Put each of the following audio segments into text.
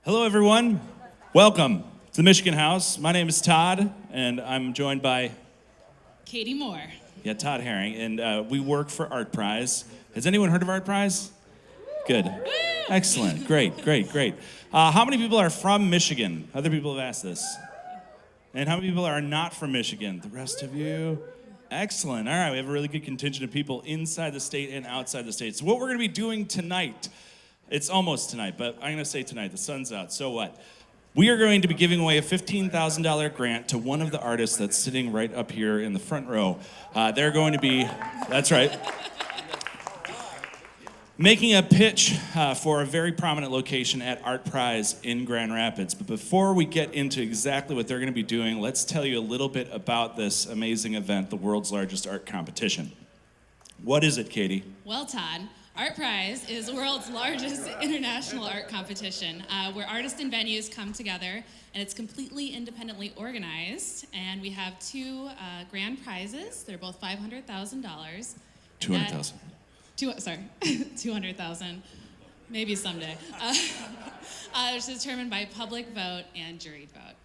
Hello, everyone. Welcome to the Michigan House. My name is Todd, and I'm joined by Katie Moore. Todd Herring, and we work for ArtPrize. Has anyone heard of ArtPrize? Good. Excellent. Great. How many people are from Michigan? Other people have asked this. And how many people are not from Michigan? The rest of you? Excellent. All right, we have a really good contingent of people inside the state and outside the state. So what we're going to be doing tonight, it's almost tonight, but I'm going to say tonight. The sun's out, so what? We are going to be giving away a $15,000 grant to one of the artists that's sitting right up here in the front row. They're going to be, that's right, making a pitch for a very prominent location at ArtPrize in Grand Rapids. But before we get into exactly what they're going to be doing, let's tell you a little bit about this amazing event, the world's largest art competition. What is it, Katie? Well, Todd, ArtPrize is the world's largest international art competition where artists and venues come together, and it's completely independently organized. And we have two grand prizes. They're both $500,000. $200,000. Sorry, 200,000, maybe someday. It's determined by public vote and juried vote.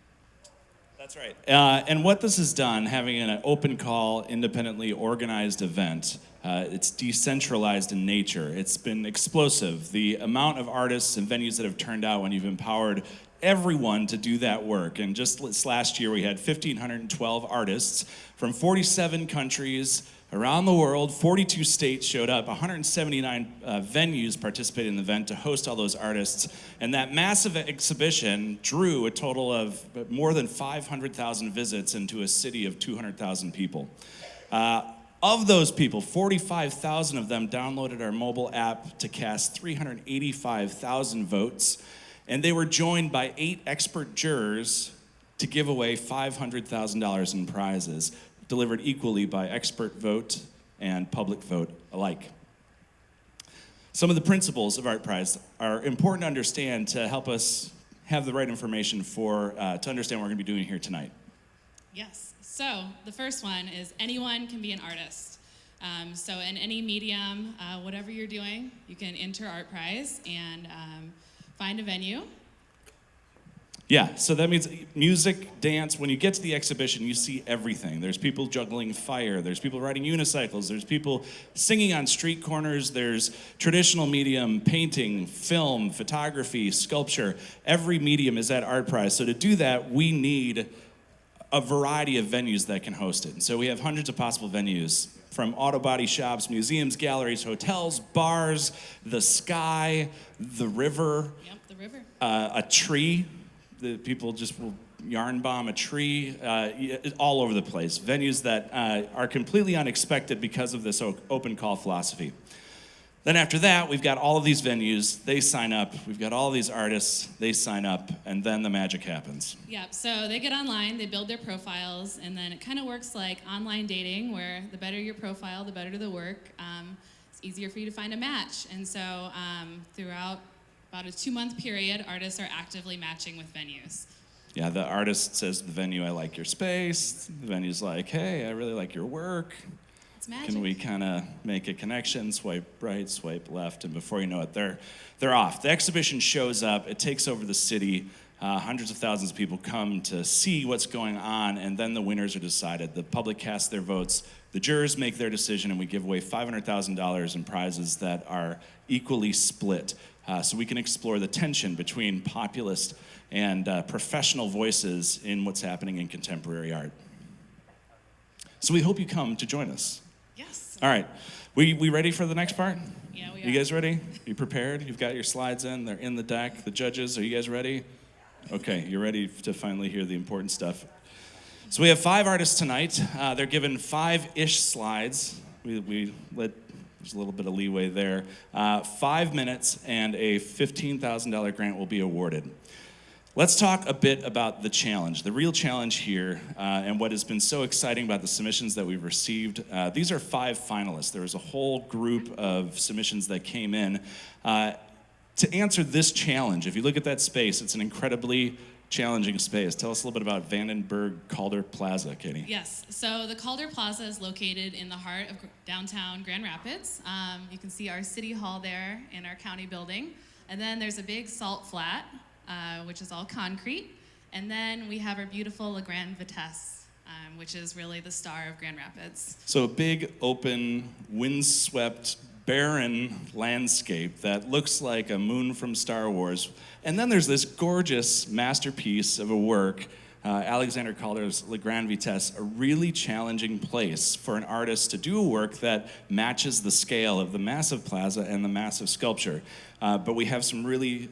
That's right. And what this has done, having an open call, independently organized event, it's decentralized in nature. It's been explosive. The amount of artists and venues that have turned out when you've empowered everyone to do that work. And just this last year, we had 1,512 artists from 47 countries around the world. 42 states showed up. 179 venues participated in the event to host all those artists. And that massive exhibition drew a total of more than 500,000 visits into a city of 200,000 people. Of those people, 45,000 of them downloaded our mobile app to cast 385,000 votes. And they were joined by 8 expert jurors to give away $500,000 in prizes, delivered equally by expert vote and public vote alike. Some of the principles of ArtPrize are important to understand to help us have the right information to understand what we're going to be doing here tonight. Yes. So the first one is anyone can be an artist. So in any medium, whatever you're doing, you can enter ArtPrize and find a venue. Yeah, so that means music, dance. When you get to the exhibition, you see everything. There's people juggling fire. There's people riding unicycles. There's people singing on street corners. There's traditional medium, painting, film, photography, sculpture. Every medium is at ArtPrize. So to do that, we need a variety of venues that can host it. And so we have hundreds of possible venues, from auto body shops, museums, galleries, hotels, bars, the sky, the river. Yep, the river. A tree. The people just will yarn bomb a tree all over the place. Venues that are completely unexpected because of this open call philosophy. Then after that, we've got all of these venues, they sign up. We've got all of these artists, they sign up, and then the magic happens. Yep, so they get online, they build their profiles, and then it kind of works like online dating, where the better your profile, the better the work. It's easier for you to find a match. And so throughout about a 2-month period, artists are actively matching with venues. Yeah, the artist says to the venue, I like your space. The venue's like, hey, I really like your work. It's magic. Can we kind of make a connection, swipe right, swipe left, and before you know it, they're off. The exhibition shows up, it takes over the city. Hundreds of thousands of people come to see what's going on, and then the winners are decided. The public casts their votes, the jurors make their decision, and we give away $500,000 in prizes that are equally split. So we can explore the tension between populist and professional voices in what's happening in contemporary art. So we hope you come to join us. Yes. All right. We ready for the next part? Yeah, we are. You guys ready? You prepared? You've got your slides in. They're in the deck. The judges, are you guys ready? Okay, you're ready to finally hear the important stuff. So we have 5 artists tonight. They're given 5-ish slides. There's a little bit of leeway there. 5 minutes and a $15,000 grant will be awarded. Let's talk a bit about the challenge, the real challenge here, and what has been so exciting about the submissions that we've received. These are 5 finalists. There was a whole group of submissions that came in. To answer this challenge, if you look at that space, it's an incredibly challenging space. Tell us a little bit about Vandenberg Calder Plaza, Katie. Yes, so the Calder Plaza is located in the heart of downtown Grand Rapids. You can see our city hall there in our county building. And then there's a big salt flat which is all concrete. And then we have our beautiful Legrand Vitesse, which is really the star of Grand Rapids. So a big, open, windswept, barren landscape that looks like a moon from Star Wars. And then there's this gorgeous masterpiece of a work, Alexander Calder's Legrand Vitesse, a really challenging place for an artist to do a work that matches the scale of the massive plaza and the massive sculpture. But we have some really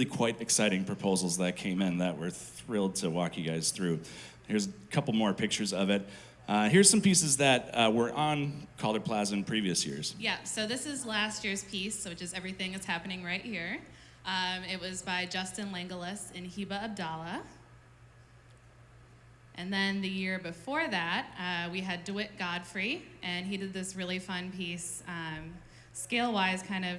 quite exciting proposals that came in that we're thrilled to walk you guys through. Here's a couple more pictures of it. Here's some pieces that were on Calder Plaza in previous years. Yeah, so this is last year's piece, which is everything that's happening right here. It was by Justin Legolas and Hiba Abdallah. And then the year before that, we had DeWitt Godfrey, and he did this really fun piece. Scale-wise, kind of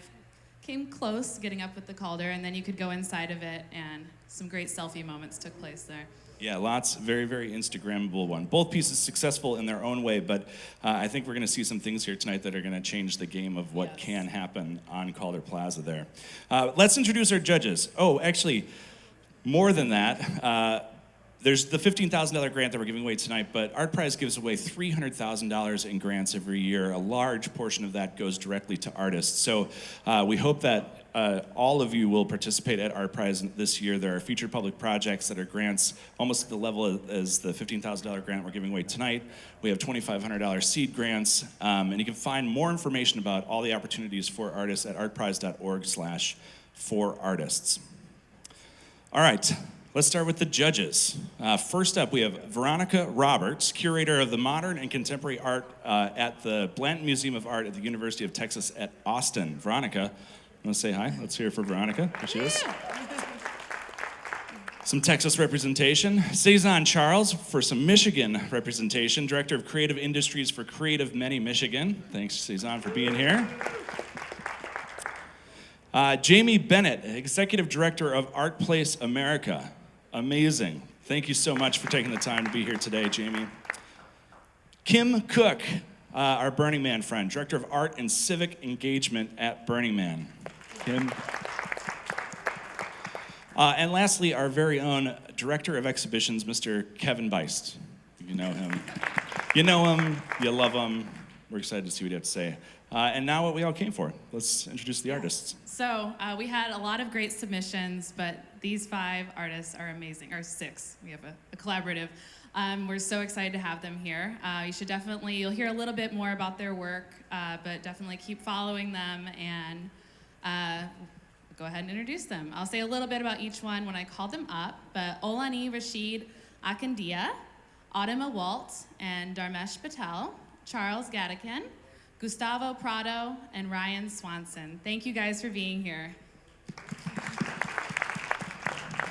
came close getting up with the Calder, and then you could go inside of it, and some great selfie moments took place there. Yeah, lots, very, very Instagrammable one. Both pieces successful in their own way, but I think we're going to see some things here tonight that are going to change the game of what can happen on Calder Plaza there. Let's introduce our judges. Oh, actually, more than that, there's the $15,000 grant that we're giving away tonight, but ArtPrize gives away $300,000 in grants every year. A large portion of that goes directly to artists. So we hope that all of you will participate at ArtPrize this year. There are featured public projects that are grants almost at the level as the $15,000 grant we're giving away tonight. We have $2,500 seed grants, and you can find more information about all the opportunities for artists at artprize.org/forartists. All right. Let's start with the judges. First up, we have Veronica Roberts, curator of the modern and contemporary art at the Blanton Museum of Art at the University of Texas at Austin. Veronica, want to say hi? Let's hear it for Veronica. There she is. Some Texas representation. Cezanne Charles for some Michigan representation, director of creative industries for Creative Many Michigan. Thanks, Cezanne, for being here. Jamie Bennett, executive director of Art Place America. Amazing. Thank you so much for taking the time to be here today, Jamie. Kim Cook, our Burning Man friend, director of art and civic engagement at Burning Man. Kim. And lastly, our very own director of exhibitions, Mr. Kevin Beist. You know him. You know him, you love him. We're excited to see what you have to say. And now what we all came for. Let's introduce the artists. So we had a lot of great submissions, but these 5 artists are amazing, or 6. We have a collaborative. We're so excited to have them here. You'll hear a little bit more about their work, but definitely keep following them and go ahead and introduce them. I'll say a little bit about each one when I call them up, but Eleni Rasheed Akandia, Autumn Awalt, and Dharmesh Patel, Charles Gadikin, Gustavo Prado, and Ryan Swanson. Thank you guys for being here.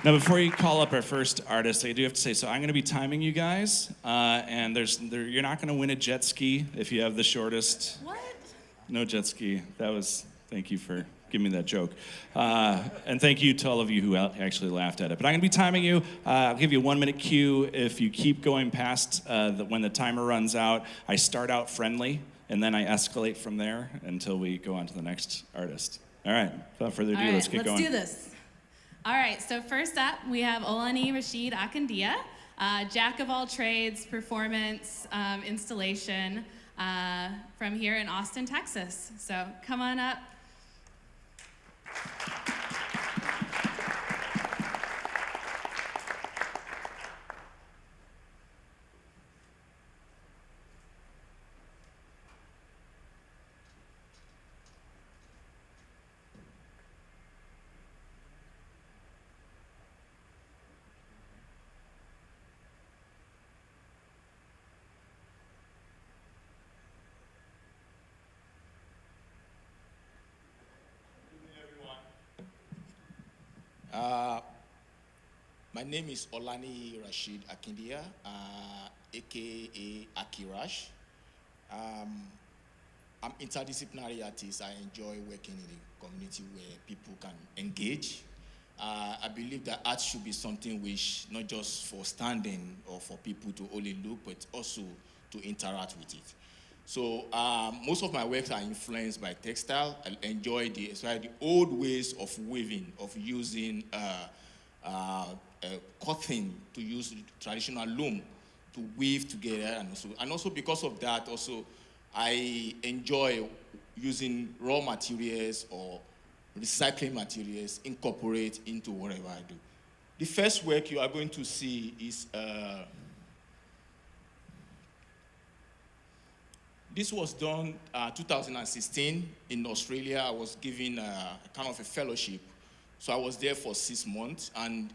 Now, before you call up our first artist, I do have to say, so I'm going to be timing you guys, and you're not going to win a jet ski if you have the shortest. What? No jet ski. Thank you for giving me that joke. And thank you to all of you who actually laughed at it. But I'm going to be timing you. I'll give you a 1-minute cue. If you keep going past when the timer runs out, I start out friendly, and then I escalate from there until we go on to the next artist. All right, without further ado, let's get going. Let's do this. All right, so first up, we have Eleni Rasheed Akandia, jack of all trades, performance, installation, from here in Austin, Texas. So come on up. My name is Eleni Rasheed Akandia, aka Akirash. I'm interdisciplinary artist. I enjoy working in a community where people can engage. I believe that art should be something which not just for standing or for people to only look, but also to interact with it. So most of my works are influenced by textile. I enjoy the old ways of weaving, of using cotton to use traditional loom to weave together, and also because of that, also I enjoy using raw materials or recycling materials, incorporate into whatever I do. The first work you are going to see is this was done 2016 in Australia. I was given kind of a fellowship. So I was there for 6 months, and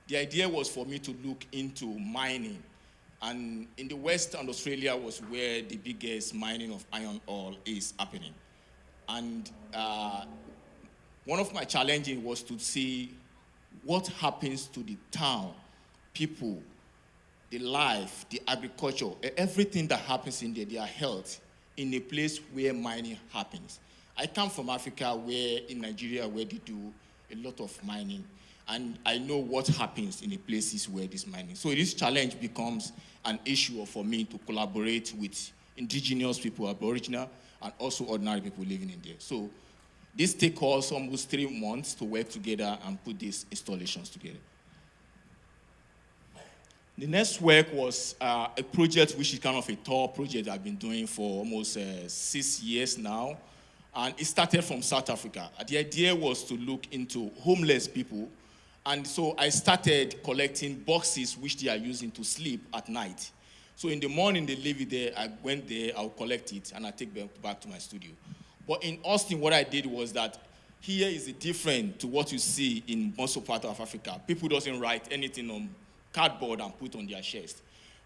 the idea was for me to look into mining. And in the Western Australia was where the biggest mining of iron ore is happening. And one of my challenges was to see what happens to the town, people, the life, the agriculture, everything that happens in there, their health, in a place where mining happens. I come from Africa, where in Nigeria, where they do a lot of mining, and I know what happens in the places where this mining. So this challenge becomes an issue for me to collaborate with indigenous people, Aboriginal, and also ordinary people living in there. So this takes us almost 3 months to work together and put these installations together. The next work was a project which is kind of a tall project I've been doing for almost 6 years now. And it started from South Africa. The idea was to look into homeless people. And so I started collecting boxes which they are using to sleep at night. So in the morning, they leave it there. I went there, I'll collect it, and I take them back to my studio. But in Austin, what I did was that here is different to what you see in most of part of Africa. People doesn't write anything on cardboard and put on their chest.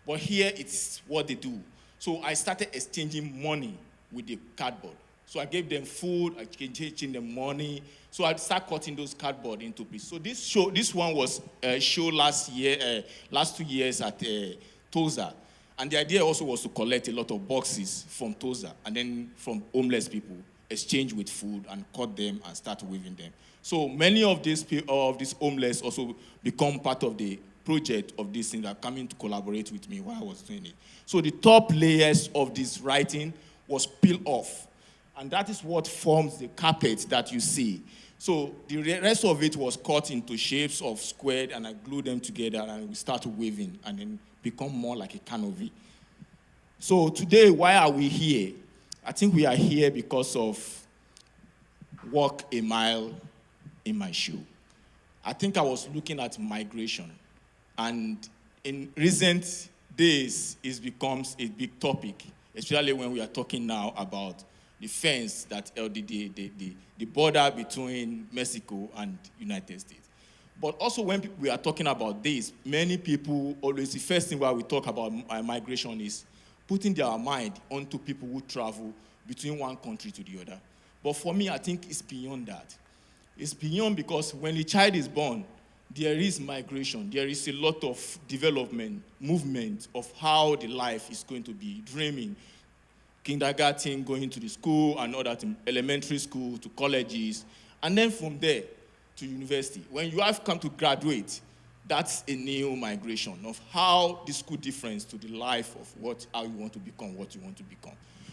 But here, it's what they do. So I started exchanging money with the cardboard. So I gave them food, I exchanged them money. So I started cutting those cardboard into pieces. So this one was a show last 2 years at Toza. And the idea also was to collect a lot of boxes from Toza and then from homeless people, exchange with food and cut them and start weaving them. So many of these homeless also become part of the project of this thing that coming to collaborate with me while I was doing it. So the top layers of this writing was peeled off. And that is what forms the carpet that you see. So the rest of it was cut into shapes of squared, and I glued them together, and we started weaving, and then become more like a canopy. So today, why are we here? I think we are here because of walk a mile in my shoe. I think I was looking at migration, and in recent days, it becomes a big topic, especially when we are talking now about the fence that the border between Mexico and United States. But also when we are talking about this, many people always, the first thing why we talk about migration is putting their mind onto people who travel between one country to the other. But for me, I think it's beyond that. It's beyond, because when a child is born, there is migration. There is a lot of development, movement of how the life is going to be, dreaming, kindergarten, going to the school and all that, elementary school to colleges, and then from there to university. When you have come to graduate, that's a new migration of how the school differs to the life of how you want to become, what you want to become.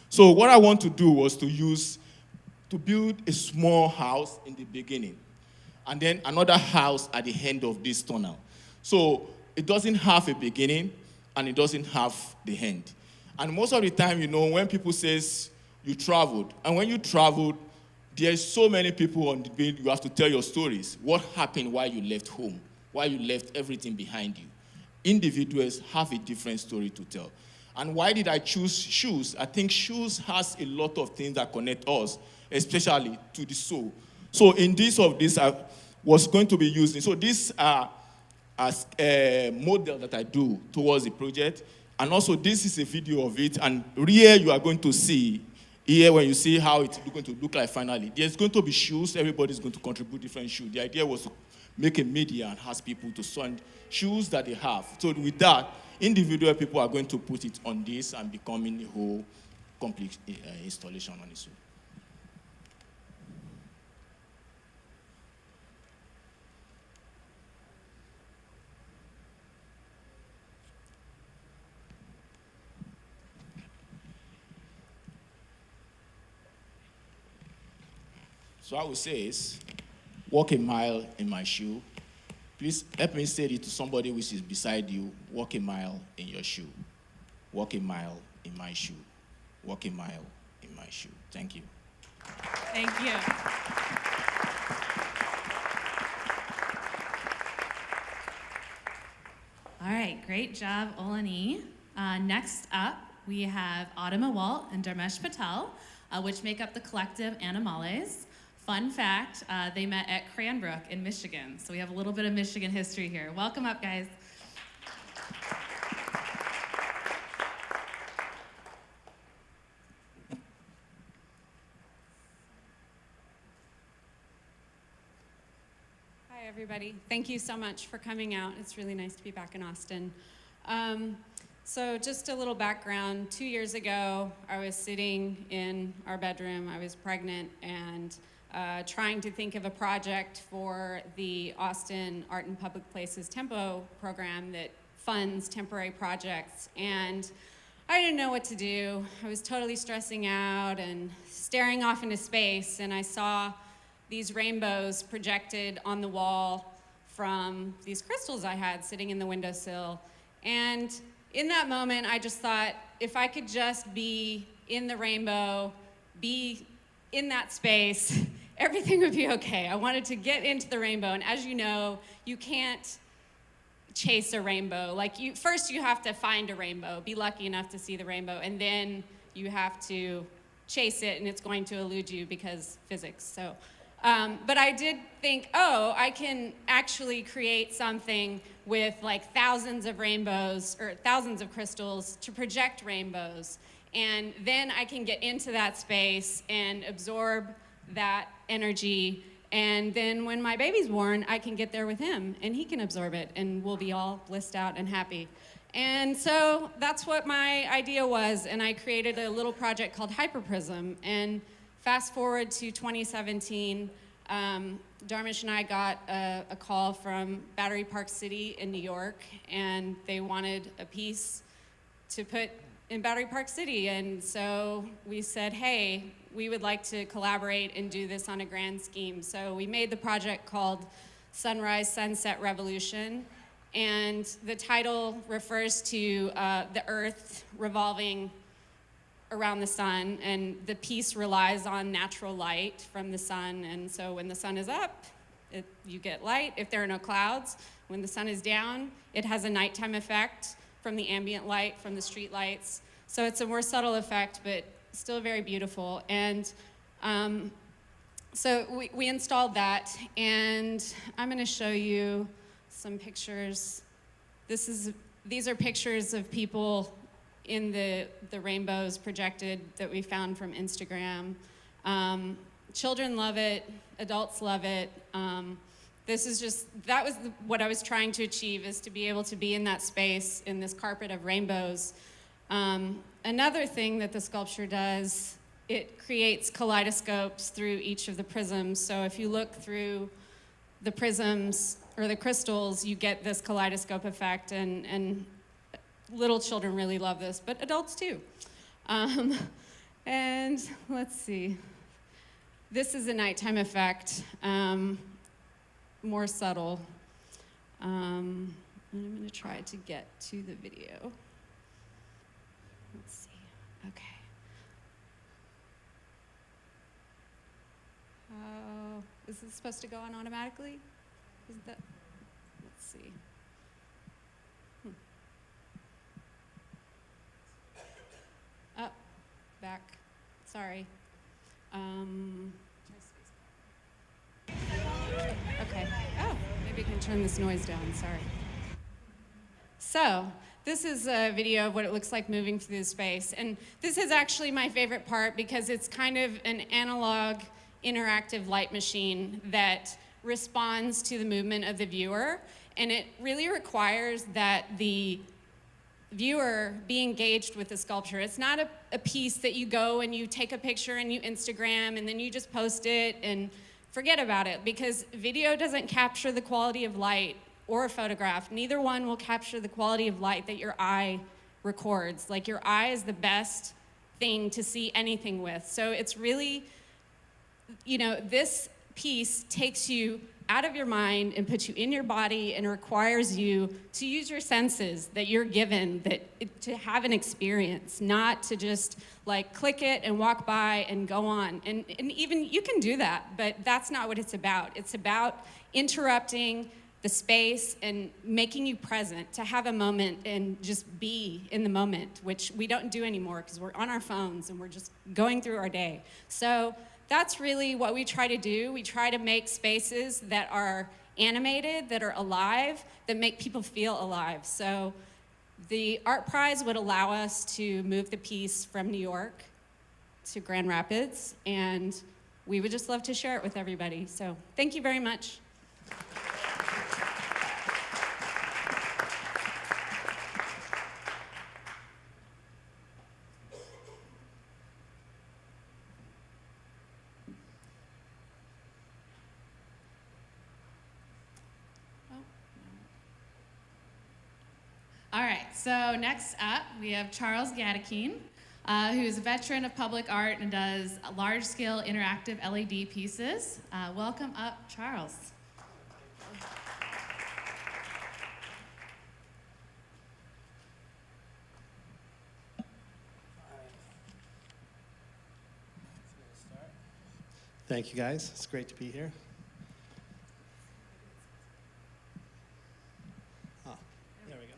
So what I want to do was to build a small house in the beginning, and then another house at the end of this tunnel. So it doesn't have a beginning, and it doesn't have the end. And most of the time, when people say you traveled, and when you traveled, there's so many people on the bill, you have to tell your stories. What happened while you left home, while you left everything behind you? Individuals have a different story to tell. And why did I choose shoes? I think shoes has a lot of things that connect us, especially to the soul. So in this I was going to be using, so this as a model that I do towards the project. And also, this is a video of it. And here you are going to see, here when you see how it's going to look like finally, there's going to be shoes. Everybody's going to contribute different shoes. The idea was to make a media and ask people to send shoes that they have. So with that, individual people are going to put it on this and becoming a whole complete installation on its own. So I would say is, walk a mile in my shoe. Please help me say it to somebody which is beside you. Walk a mile in your shoe. Walk a mile in my shoe. Walk a mile in my shoe. Thank you. Thank you. All right, great job, Eleni. Next up, we have Autumn Walt and Dharmesh Patel, which make up the collective Animales. Fun fact, they met at Cranbrook in Michigan. So we have a little bit of Michigan history here. Welcome up, guys. Hi, everybody. Thank you so much for coming out. It's really nice to be back in Austin. So just a little background. 2 years ago, I was sitting in our bedroom. I was pregnant and trying to think of a project for the Austin Art and Public Places Tempo program that funds temporary projects. And I didn't know what to do. I was totally stressing out and staring off into space, and I saw these rainbows projected on the wall from these crystals I had sitting in the windowsill. And in that moment, I just thought, if I could just be in the rainbow, be in that space, everything would be okay. I wanted to get into the rainbow, and as you know, you can't chase a rainbow. Like, first you have to find a rainbow, be lucky enough to see the rainbow, and then you have to chase it, and it's going to elude you because physics. So, but I did think, oh, I can actually create something with like thousands of rainbows or thousands of crystals to project rainbows. And then I can get into that space and absorb that energy. And then when my baby's born, I can get there with him and he can absorb it and we'll be all blissed out and happy. And so that's what my idea was. And I created a little project called Hyperprism. And fast forward to 2017, Dharmesh and I got a call from Battery Park City in New York, and they wanted a piece to put in Battery Park City. And so we said, hey, we would like to collaborate and do this on a grand scheme. So we made the project called Sunrise Sunset Revolution. And the title refers to the Earth revolving around the sun, and the piece relies on natural light from the sun. And so when the sun is up, you get light if there are no clouds. When the sun is down, it has a nighttime effect from the ambient light, from the street lights. So it's a more subtle effect, but still very beautiful. And so we installed that, and I'm gonna show you some pictures. These are pictures of people in the rainbows projected that we found from Instagram. Children love it, adults love it. That was what I was trying to achieve, is to be able to be in that space, in this carpet of rainbows. Another thing that the sculpture does, it creates kaleidoscopes through each of the prisms. So if you look through the prisms or the crystals, you get this kaleidoscope effect, and little children really love this, but adults too. And let's see. This is a nighttime effect, more subtle. And I'm gonna try to get to the video. Let's see, okay. Is this supposed to go on automatically? Is that, let's see. Up, back, sorry. Okay, oh, maybe I can turn this noise down, sorry. So, this is a video of what it looks like moving through the space. And this is actually my favorite part because it's kind of an analog interactive light machine that responds to the movement of the viewer. And it really requires that the viewer be engaged with the sculpture. It's not a piece that you go and you take a picture and you Instagram and then you just post it and forget about it, because video doesn't capture the quality of light, or a photograph. Neither one will capture the quality of light that your eye records. Like, your eye is the best thing to see anything with. So it's really you know, this piece takes you out of your mind and puts you in your body and requires you to use your senses that you're given, to have an experience, not to just like click it and walk by and go on. And even you can do that, but that's not what it's about. It's about interrupting the space and making you present, to have a moment and just be in the moment, which we don't do anymore because we're on our phones and we're just going through our day. So that's really what we try to do. We try to make spaces that are animated, that are alive, that make people feel alive. So the ArtPrize would allow us to move the piece from New York to Grand Rapids, and we would just love to share it with everybody. So thank you very much. All right, so next up, we have Charles Gadekine, who's a veteran of public art and does large-scale interactive LED pieces. Welcome up, Charles. Thank you, guys. It's great to be here. Oh, there we go.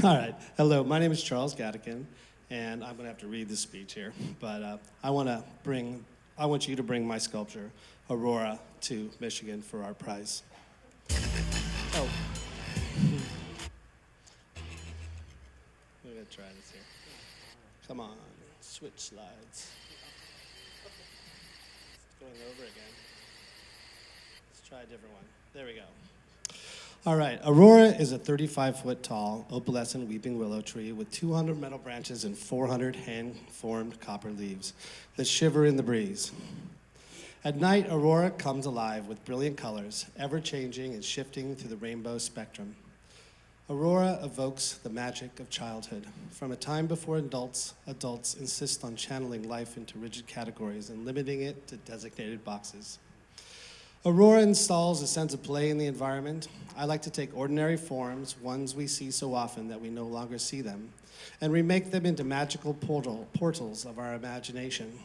All right. Hello, my name is Charles Gadekine, and I'm going to have to read this speech here, but I want you to bring my sculpture, Aurora, to Michigan for ArtPrize. Oh. We're going to try this here. Come on, switch slides. It's going over again. Let's try a different one. There we go. All right, Aurora is a 35-foot tall, opalescent weeping willow tree with 200 metal branches and 400 hand-formed copper leaves that shiver in the breeze. At night, Aurora comes alive with brilliant colors, ever-changing and shifting through the rainbow spectrum. Aurora evokes the magic of childhood, from a time before adults insist on channeling life into rigid categories and limiting it to designated boxes. Aurora installs a sense of play in the environment. I like to take ordinary forms, ones we see so often that we no longer see them, and remake them into magical portals of our imagination.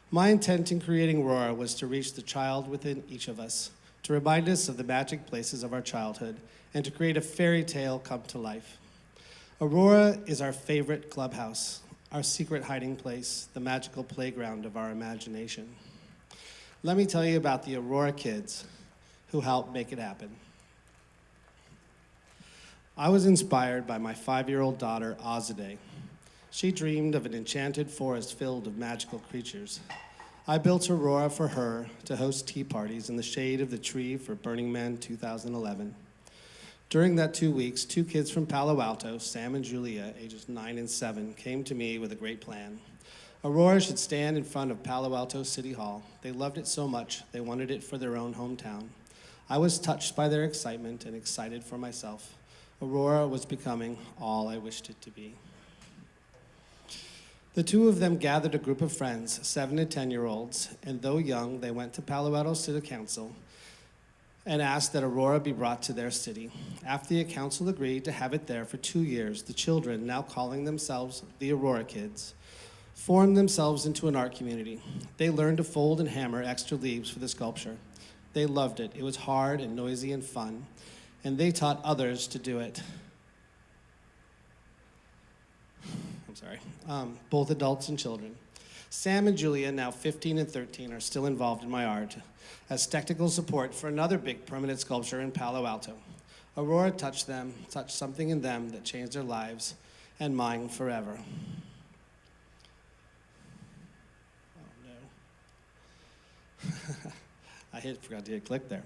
My intent in creating Aurora was to reach the child within each of us, to remind us of the magic places of our childhood, and to create a fairy tale come to life. Aurora is our favorite clubhouse, our secret hiding place, the magical playground of our imagination. Let me tell you about the Aurora kids who helped make it happen. I was inspired by my 5-year-old daughter, Azadeh. She dreamed of an enchanted forest filled with magical creatures. I built Aurora for her to host tea parties in the shade of the tree for Burning Man 2011. During that 2 weeks, 2 kids from Palo Alto, Sam and Julia, ages 9 and 7, came to me with a great plan. Aurora should stand in front of Palo Alto City Hall. They loved it so much, they wanted it for their own hometown. I was touched by their excitement and excited for myself. Aurora was becoming all I wished it to be. The 2 of them gathered a group of friends, 7 and 10-year-olds, and though young, they went to Palo Alto City Council and asked that Aurora be brought to their city. After the council agreed to have it there for 2 years, the children, now calling themselves the Aurora Kids, formed themselves into an art community. They learned to fold and hammer extra leaves for the sculpture. They loved it. It was hard and noisy and fun, and they taught others to do it. I'm sorry. Both adults and children. Sam and Julia, now 15 and 13, are still involved in my art as technical support for another big permanent sculpture in Palo Alto. Aurora touched something in them that changed their lives and mine forever. Forgot to hit click there.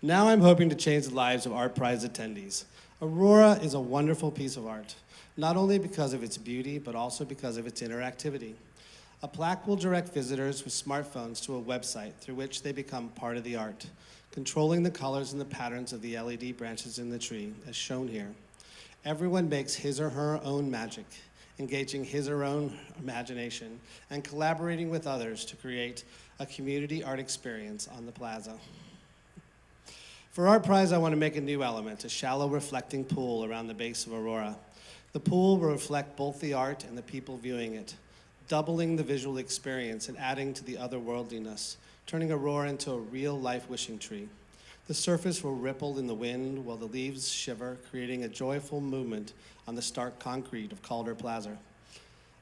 Now I'm hoping to change the lives of ArtPrize attendees. Aurora is a wonderful piece of art, not only because of its beauty, but also because of its interactivity. A plaque will direct visitors with smartphones to a website through which they become part of the art, controlling the colors and the patterns of the LED branches in the tree, as shown here. Everyone makes his or her own magic, engaging his or her own imagination, and collaborating with others to create a community art experience on the plaza. For ArtPrize, I want to make a new element, a shallow reflecting pool around the base of Aurora. The pool will reflect both the art and the people viewing it, doubling the visual experience and adding to the otherworldliness, turning Aurora into a real-life wishing tree. The surface will ripple in the wind while the leaves shiver, creating a joyful movement on the stark concrete of Calder Plaza.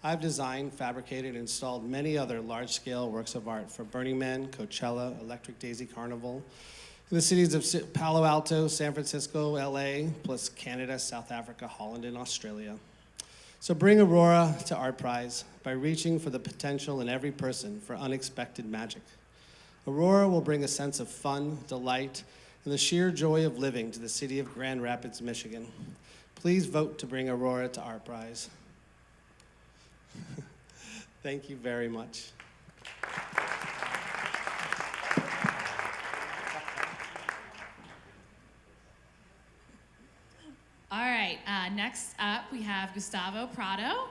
I've designed, fabricated, and installed many other large-scale works of art for Burning Man, Coachella, Electric Daisy Carnival, in the cities of Palo Alto, San Francisco, LA, plus Canada, South Africa, Holland, and Australia. So bring Aurora to ArtPrize by reaching for the potential in every person for unexpected magic. Aurora will bring a sense of fun, delight, and the sheer joy of living to the city of Grand Rapids, Michigan. Please vote to bring Aurora to ArtPrize. Thank you very much. All right, next up we have Gustavo Prado,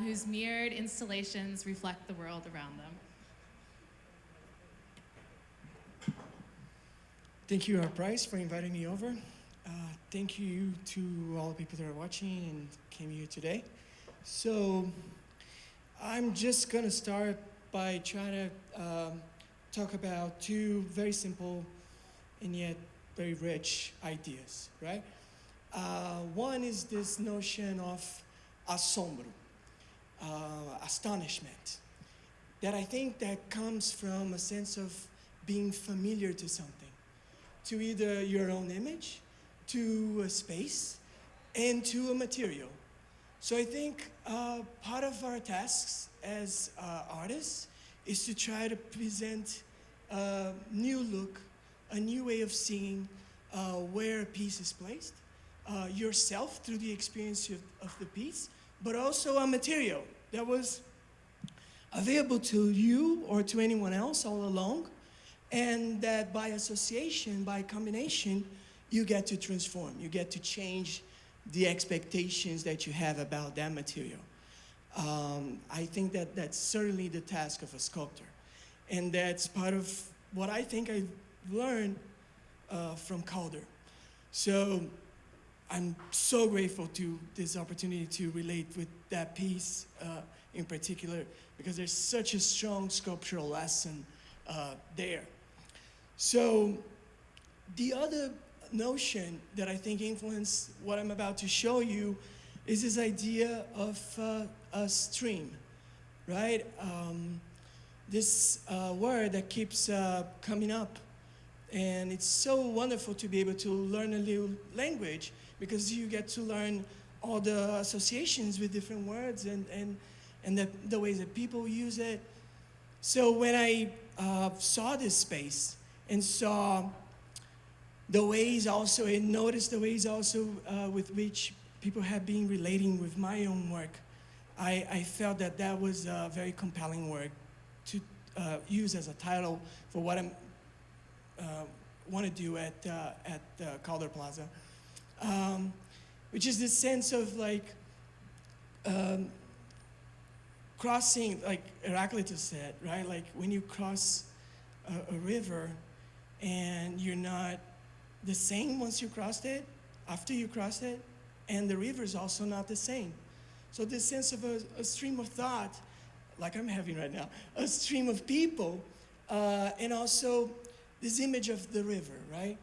whose mirrored installations reflect the world around them. Thank you, ArtPrize, for inviting me over. Thank you to all the people that are watching and came here today. So I'm just gonna start by trying to talk about two very simple and yet very rich ideas, right? One is this notion of asombro, astonishment, that I think that comes from a sense of being familiar to something, to either your own image, to a space, and to a material. So I think part of our tasks as artists is to try to present a new look, a new way of seeing where a piece is placed, yourself through the experience of the piece, but also a material that was available to you or to anyone else all along, and that by association, by combination, you get to transform, you get to change the expectations that you have about that material. I think that that's certainly the task of a sculptor. And that's part of what I think I learned from Calder. So I'm so grateful to this opportunity to relate with that piece in particular, because there's such a strong sculptural lesson there. So the other notion that I think influenced what I'm about to show you is this idea of a stream, right? This word that keeps coming up. And it's so wonderful to be able to learn a new language, because you get to learn all the associations with different words and the ways that people use it. So when I saw this space and saw the ways also, and noticed the ways also with which people have been relating with my own work, I felt that that was a very compelling work to use as a title for what I'm want to do at Calder Plaza, which is this sense of like crossing, like Heraclitus said, right? Like when you cross a river and you're not the same once you crossed it, after you crossed it, and the river is also not the same. So this sense of a stream of thought, like I'm having right now, a stream of people, and also this image of the river, right?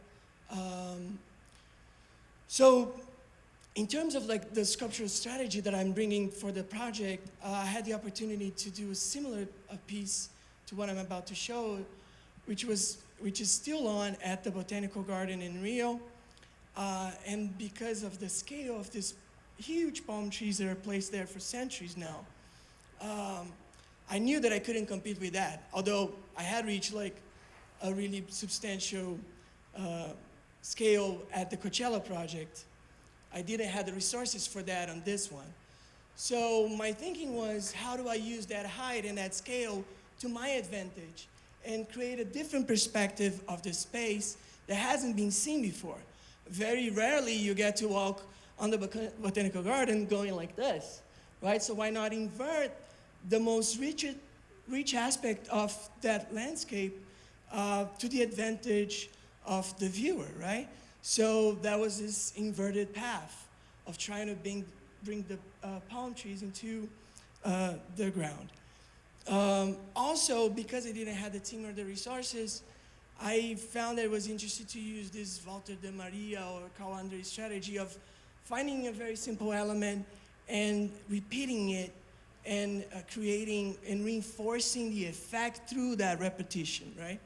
So in terms of like the sculptural strategy that I'm bringing for the project, I had the opportunity to do a similar piece to what I'm about to show, which is still on at the Botanical Garden in Rio. And because of the scale of these huge palm trees that are placed there for centuries now, I knew that I couldn't compete with that. Although I had reached like a really substantial scale at the Coachella project. I didn't have the resources for that on this one. So my thinking was, how do I use that height and that scale to my advantage and create a different perspective of the space that hasn't been seen before? Very rarely you get to walk on the botanical garden going like this, right? So why not invert the most rich aspect of that landscape to the advantage of the viewer, right? So that was this inverted path of trying to bring the palm trees into the ground. Also, because I didn't have the team or the resources, I found that it was interesting to use this Walter de Maria or Carl Andre strategy of finding a very simple element and repeating it and creating and reinforcing the effect through that repetition, right?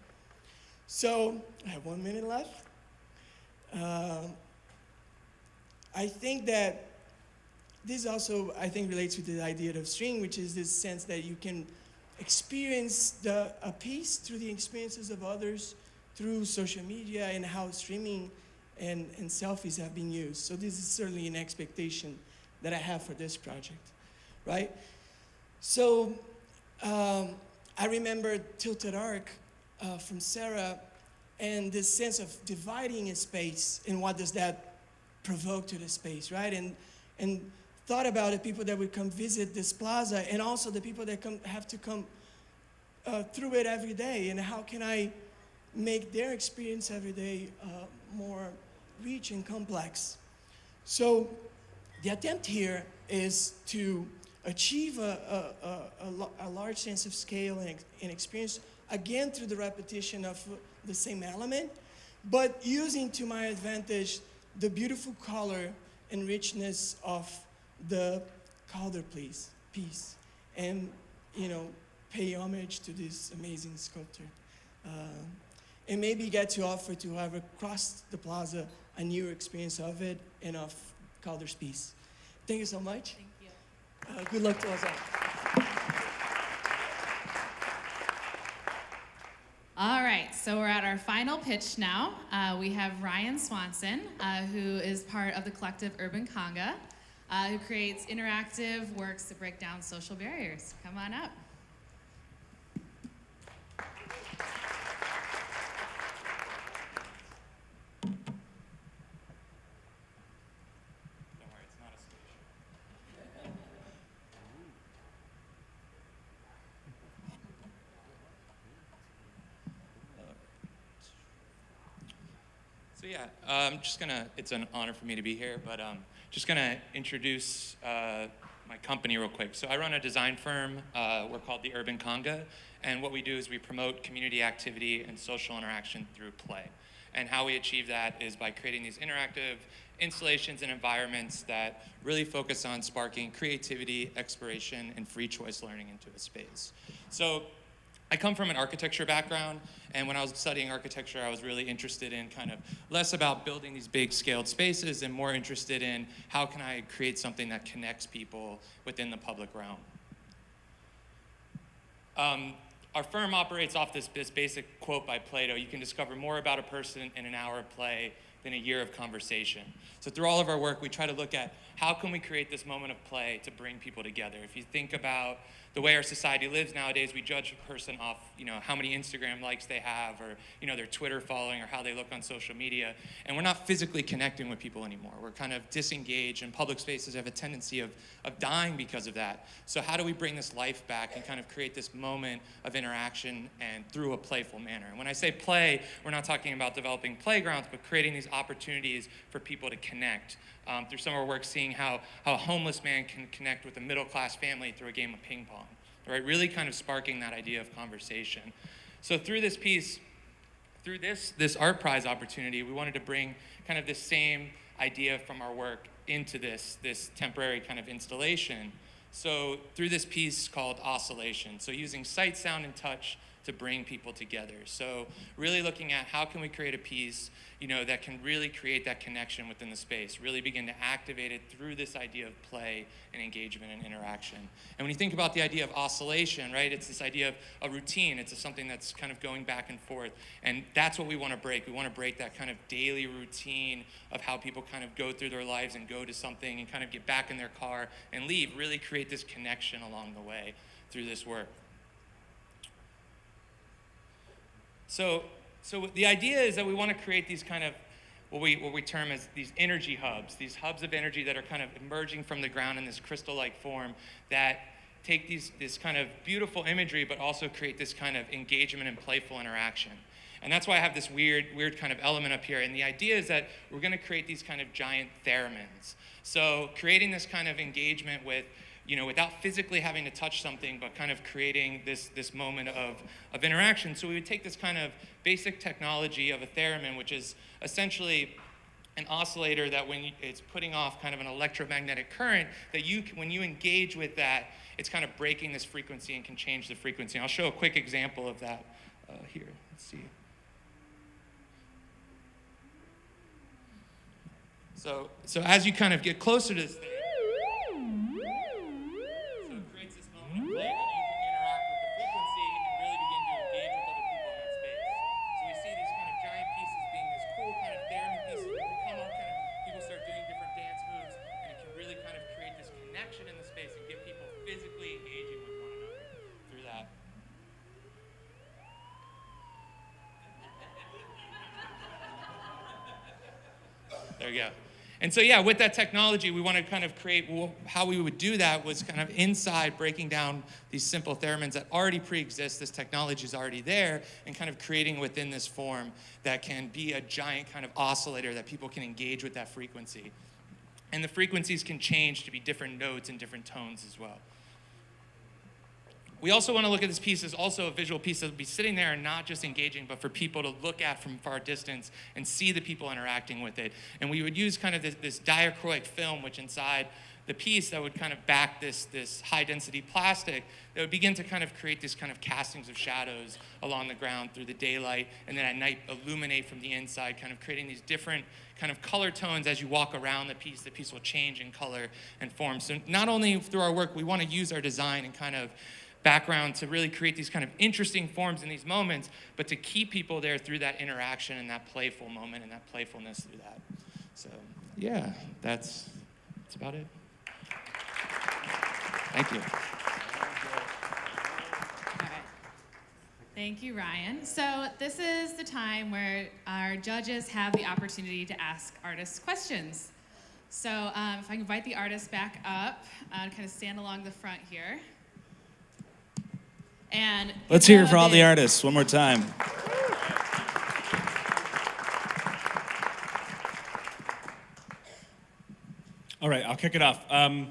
So I have 1 minute left. I think that this also, I think, relates with the idea of string, which is this sense that you can experience a piece through the experiences of others through social media and how streaming and selfies have been used. So this is certainly an expectation that I have for this project, right? So I remember Tilted Arc from Sarah and this sense of dividing a space and what does that provoke to the space, right? And thought about the people that would come visit this plaza and also the people that have to come through it every day, and how can I make their experience every day more rich and complex. So the attempt here is to achieve a large sense of scale and experience, again through the repetition of the same element, but using to my advantage the beautiful color and richness of the Calder piece, and pay homage to this amazing sculptor, and maybe get to offer to whoever crossed the plaza a new experience of it and of Calder's piece. Thank you so much. Thank you. Good luck to us all. All right, so we're at our final pitch now. We have Ryan Swanson, who is part of the collective Urban Conga, who creates interactive works to break down social barriers. Come on up. So yeah, I'm just gonna, it's an honor for me to be here, but just gonna introduce my company real quick. So I run a design firm, we're called the Urban Conga, and what we do is we promote community activity and social interaction through play. And how we achieve that is by creating these interactive installations and environments that really focus on sparking creativity, exploration, and free choice learning into a space. So I come from an architecture background, and when I was studying architecture, I was really interested in kind of less about building these big scaled spaces and more interested in how can I create something that connects people within the public realm. Our firm operates off this basic quote by Plato: you can discover more about a person in an hour of play than a year of conversation. So through all of our work, we try to look at how can we create this moment of play to bring people together. If you think about the way our society lives nowadays, we judge a person off, how many Instagram likes they have, or, their Twitter following, or how they look on social media. And we're not physically connecting with people anymore. We're kind of disengaged, and public spaces have a tendency of dying because of that. So how do we bring this life back and kind of create this moment of interaction and through a playful manner? And when I say play, we're not talking about developing playgrounds, but creating these opportunities for people to connect. Through some of our work, seeing how a homeless man can connect with a middle-class family through a game of ping pong, right? Really kind of sparking that idea of conversation. So through this piece, through this ArtPrize opportunity, we wanted to bring kind of this same idea from our work into this temporary kind of installation. So through this piece called Oscillation, so using sight, sound, and touch to bring people together. So really looking at how can we create a piece, that can really create that connection within the space, really begin to activate it through this idea of play and engagement and interaction. And when you think about the idea of oscillation, right, it's this idea of a routine. It's something that's kind of going back and forth. And that's what we want to break. We want to break that kind of daily routine of how people kind of go through their lives and go to something and kind of get back in their car and leave, really create this connection along the way through this work. So the idea is that we want to create these kind of what we term as these energy hubs, these hubs of energy that are kind of emerging from the ground in this crystal-like form that take this kind of beautiful imagery, but also create this kind of engagement and playful interaction. And that's why I have this weird kind of element up here. And the idea is that we're going to create these kind of giant theremins. So creating this kind of engagement with, without physically having to touch something, but kind of creating this moment of interaction. So we would take this kind of basic technology of a theremin, which is essentially an oscillator that when it's putting off kind of an electromagnetic current, that when you engage with that, it's kind of breaking this frequency and can change the frequency. And I'll show a quick example of that here. Let's see. So as you kind of get closer to this thing, so it creates this moment of play that you can interact with the frequency and really begin to engage with other people in that space. So we see these kind of giant pieces being this cool kind of theremin pieces that can come up, kind of people start doing different dance moves, and it can really kind of create this connection in the space and get people physically engaging with one another through that. There you go. And so, with that technology, we want to kind of create, how we would do that was kind of inside breaking down these simple theremins that already pre-exist. This technology is already there, and kind of creating within this form that can be a giant kind of oscillator that people can engage with that frequency. And the frequencies can change to be different notes and different tones as well. We also want to look at this piece as also a visual piece that will be sitting there and not just engaging, but for people to look at from far distance and see the people interacting with it. And we would use kind of this diachroic film, which inside the piece that would kind of back this high density plastic that would begin to kind of create these kind of castings of shadows along the ground through the daylight, and then at night illuminate from the inside, kind of creating these different kind of color tones as you walk around the piece will change in color and form. So not only through our work, we want to use our design and kind of background to really create these kind of interesting forms in these moments, but to keep people there through that interaction and that playful moment and that playfulness through that. So that's about it. Thank you. All right. Thank you, Ryan. So this is the time where our judges have the opportunity to ask artists questions. So if I can invite the artists back up, kind of stand along the front here. And let's hear it for all the artists one more time. All right, I'll kick it off. I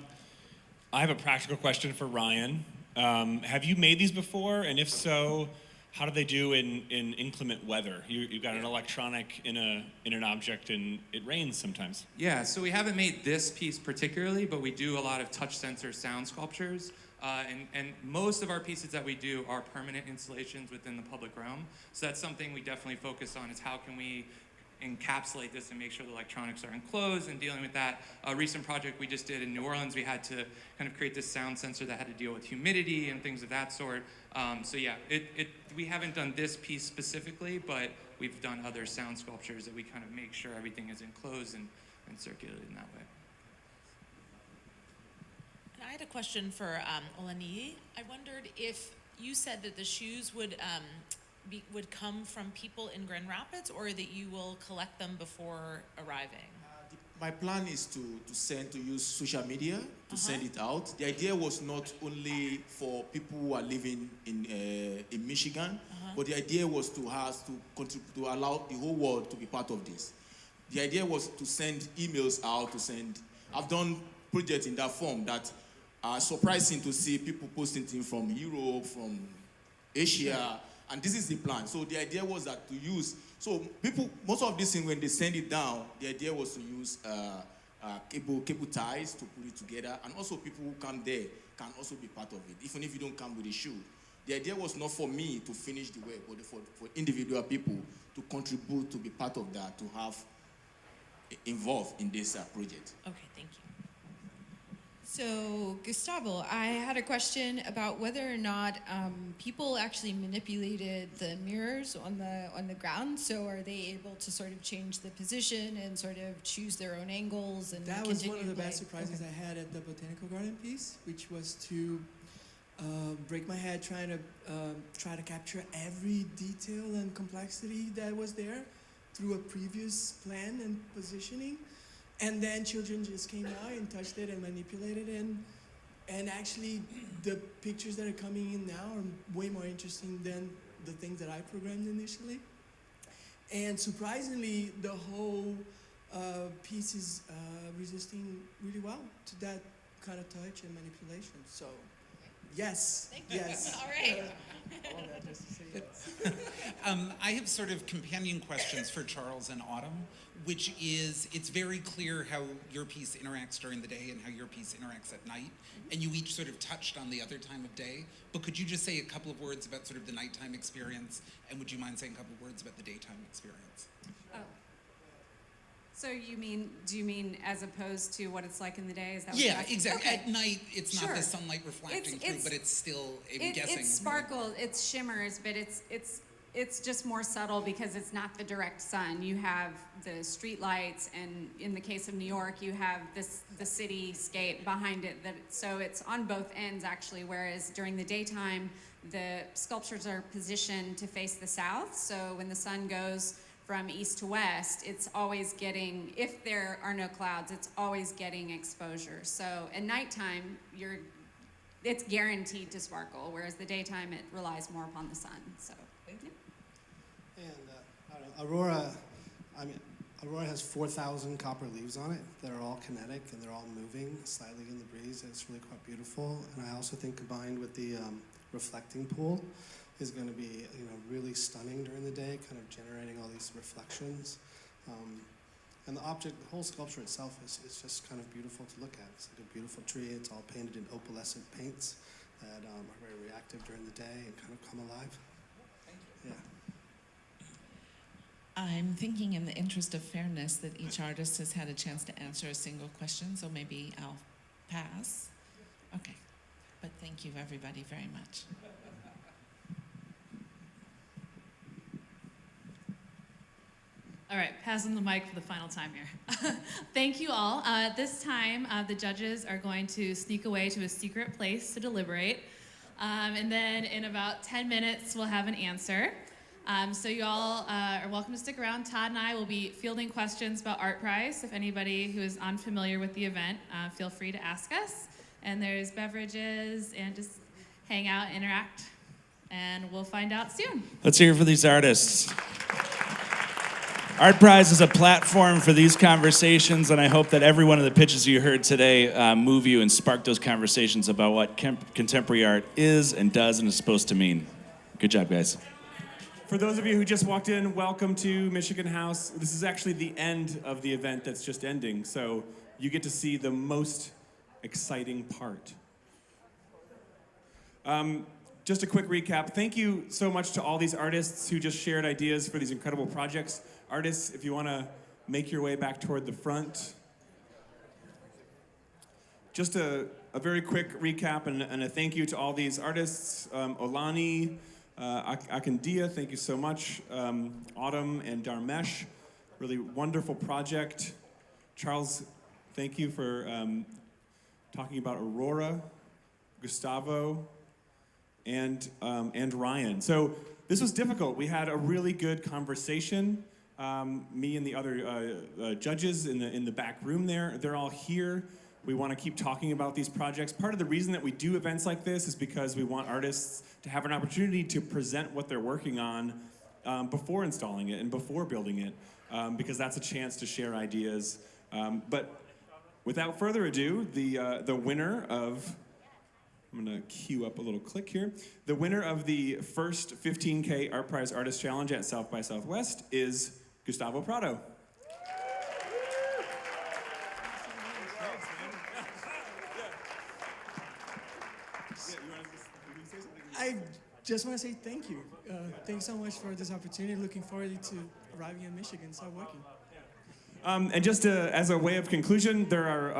have a practical question for Ryan. Have you made these before? And if so, how do they do in inclement weather? You've got an electronic in an object, and it rains sometimes. Yeah, so we haven't made this piece particularly, but we do a lot of touch sensor sound sculptures. And most of our pieces that we do are permanent installations within the public realm. So that's something we definitely focus on, is how can we encapsulate this and make sure the electronics are enclosed, and dealing with that. A recent project we just did in New Orleans, we had to kind of create this sound sensor that had to deal with humidity and things of that sort. We haven't done this piece specifically, but we've done other sound sculptures that we kind of make sure everything is enclosed and circulated in that way. I had a question for Eleni. I wondered if you said that the shoes would come from people in Grand Rapids, or that you will collect them before arriving? My plan is to use social media to send it out. The idea was not only for people who are living in Michigan, but the idea was to contribute, to allow the whole world to be part of this. The idea was to send emails out, I've done projects in that form that are surprising to see people posting things from Europe, from Asia, and this is the plan. So the idea was that most of these things, when they send it down, the idea was to use cable ties to put it together, and also people who come there can also be part of it, even if you don't come with a shoe. The idea was not for me to finish the work, but for individual people to contribute, to be part of that, to have involved in this project. Okay, thank you. So, Gustavo, I had a question about whether or not people actually manipulated the mirrors on the ground. So, are they able to sort of change the position and sort of choose their own angles and That was one of the play? best surprises I had at the Botanical Garden piece, which was to break my head trying to capture every detail and complexity that was there through a previous plan and positioning. And then children just came out and touched it and manipulated it. And actually, the pictures that are coming in now are way more interesting than the things that I programmed initially. And surprisingly, the whole piece is resisting really well to that kind of touch and manipulation. So, yes, yes. All right. All of that just to say yes. I have sort of companion questions for Charles and Autumn, which is, it's very clear how your piece interacts during the day and how your piece interacts at night, and you each sort of touched on the other time of day, but could you just say a couple of words about sort of the nighttime experience, and would you mind saying a couple of words about the daytime experience? Oh. So do you mean as opposed to what it's like in the day? Is that what you're Yeah, asking? exactly. Okay. At night, it's not Sure. the sunlight reflecting through, but it's still, I'm guessing. It sparkles, it shimmers, but it's just more subtle because it's not the direct sun. You have the street lights, and in the case of New York, you have the cityscape behind it. So it's on both ends, actually, whereas during the daytime, the sculptures are positioned to face the south. So when the sun goes from east to west, it's always getting, if there are no clouds, it's always getting exposure. So at nighttime, it's guaranteed to sparkle, whereas the daytime, it relies more upon the sun. So. And I don't know, Aurora has 4,000 copper leaves on it that are all kinetic and they're all moving slightly in the breeze. And it's really quite beautiful. And I also think combined with the reflecting pool is going to be really stunning during the day, kind of generating all these reflections. And the whole sculpture itself is just kind of beautiful to look at. It's like a beautiful tree. It's all painted in opalescent paints that are very reactive during the day and kind of come alive. Thank you. Yeah. I'm thinking in the interest of fairness that each artist has had a chance to answer a single question, so maybe I'll pass. Okay, but thank you everybody very much. All right, passing the mic for the final time here. Thank you all. At this time, the judges are going to sneak away to a secret place to deliberate. And then in about 10 minutes, we'll have an answer. So you all are welcome to stick around. Todd and I will be fielding questions about ArtPrize. If anybody who is unfamiliar with the event, feel free to ask us. And there's beverages, and just hang out, interact, and we'll find out soon. Let's hear it for these artists. ArtPrize is a platform for these conversations, and I hope that every one of the pitches you heard today move you and spark those conversations about what contemporary art is and does and is supposed to mean. Good job, guys. For those of you who just walked in, welcome to Michigan House. This is actually the end of the event that's just ending, so you get to see the most exciting part. Just a quick recap. Thank you so much to all these artists who just shared ideas for these incredible projects. Artists, if you want to make your way back toward the front. Just a very quick recap and a thank you to all these artists. Eleni Rasheed, thank you so much. Autumn and Dharmesh, really wonderful project. Charles, thank you for talking about Aurora, Gustavo, and Ryan. So this was difficult. We had a really good conversation. Me and the other judges in the back room there, they're all here. We want to keep talking about these projects. Part of the reason that we do events like this is because we want artists to have an opportunity to present what they're working on before installing it and before building it, because that's a chance to share ideas. But without further ado, the winner of, I'm gonna queue up a little click here. The winner of the first 15K ArtPrize Artist Challenge at South by Southwest is Gustavo Prado. just want to say thank you. Thanks so much for this opportunity. Looking forward to arriving in Michigan and start working. And just as a way of conclusion, there are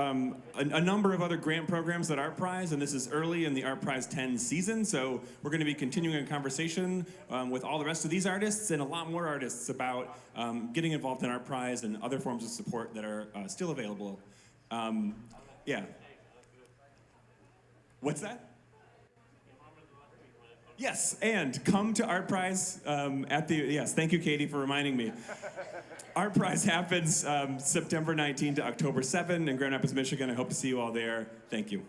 a number of other grant programs at ArtPrize, and this is early in the ArtPrize 10 season, so we're going to be continuing a conversation with all the rest of these artists and a lot more artists about getting involved in ArtPrize and other forms of support that are still available. Yeah. What's that? Yes, and come to ArtPrize yes, thank you, Katie, for reminding me. ArtPrize happens September 19 to October 7 in Grand Rapids, Michigan. I hope to see you all there. Thank you.